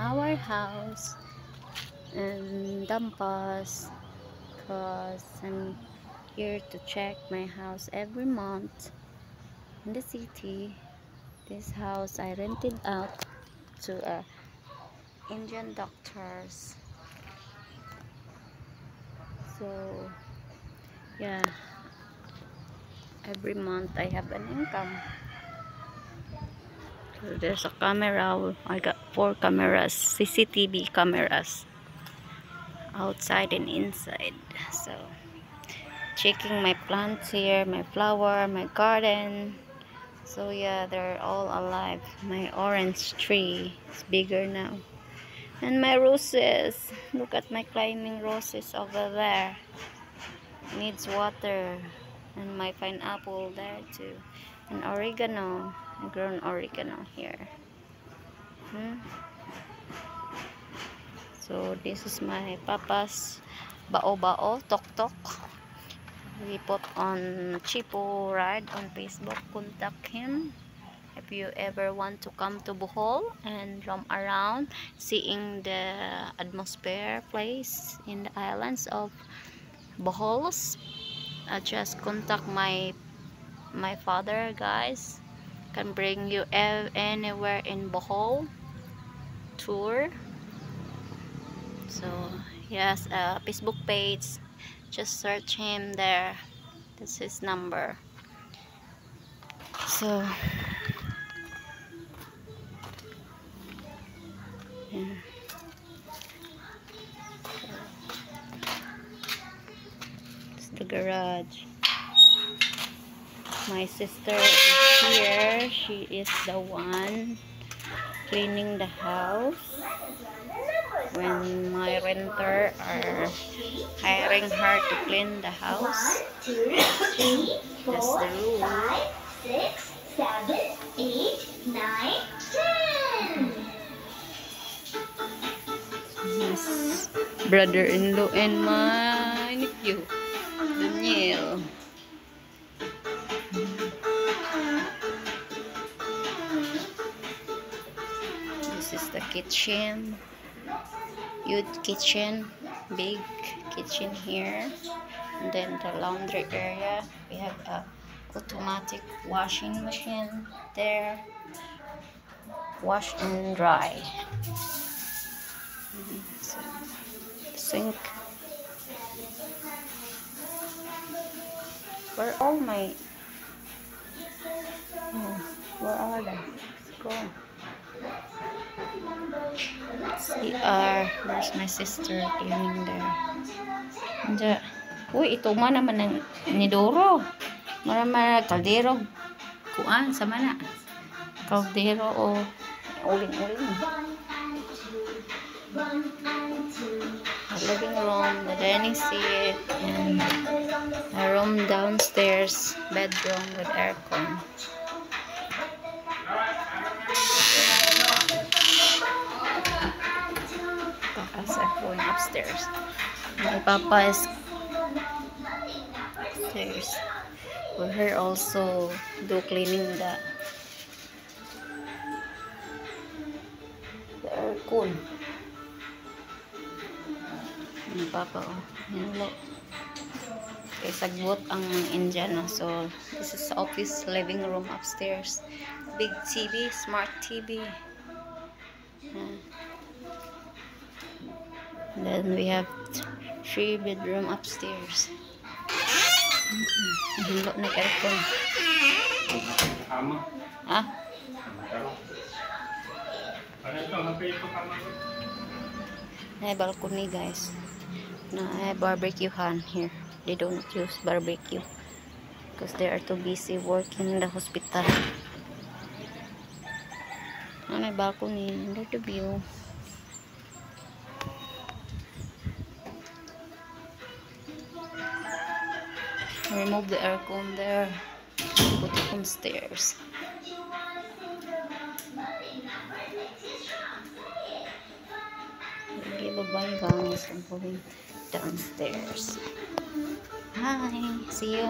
our house and Dampas, because I'm here to check my house every month in the city. This house I rented out to Indian doctors. So yeah, every month I have an income. So there's a camera. I got 4 cameras, CCTV cameras, outside and inside. So checking my plants here, my flower, my garden. So yeah, they're all alive. My orange tree is bigger now. And my roses. Look at my climbing roses over there. Needs water. And my pineapple there too. And oregano. I grown oregano here. So this is my papa's bao-bao, tok-tok. We put on Chipo Ride on Facebook. Contact him if you ever want to come to Bohol and roam around, seeing the atmosphere place in the islands of Bohols. Just contact my father, guys. Can bring you anywhere in Bohol tour. So yes, Facebook page, just search him there. That's his number. So yeah. It's the garage. My sister is here. She is the one cleaning the house when my renter are hiring her to clean the house. That's the rule. 5, 6, 7, 8, 9, 10. Yes, brother-in-law and my nephew, Daniel. This is the kitchen. Huge kitchen, big kitchen here. And then the laundry area. We have a automatic washing machine there. Wash and dry. So, sink. Where all my... Oh, where are they? Let's go. CR. Where's my sister cleaning there? Diyan. Uy, ito man naman ng nidoro. Mara kaldero. Kuan, sama na. Kaldero o uling-uling. The living room, the dining seat, and a room downstairs, bedroom with aircon. Papa's going upstairs. My papa is upstairs. We're here also do cleaning the aircon. My papa, oh, yan look. Okay, sagbot ang Indian. So this is office living room upstairs. Big TV, smart TV. And then we have 3 bedroom upstairs. Hilo na aircon. Ha? Na balcony, guys. Na barbecuehan here. They don't use barbecue because they are too busy working in the hospital. May balcony under the view. Remove the aircon there. Put it on stairs. Okay, bye-bye guys. I'm going downstairs. Hi, see you.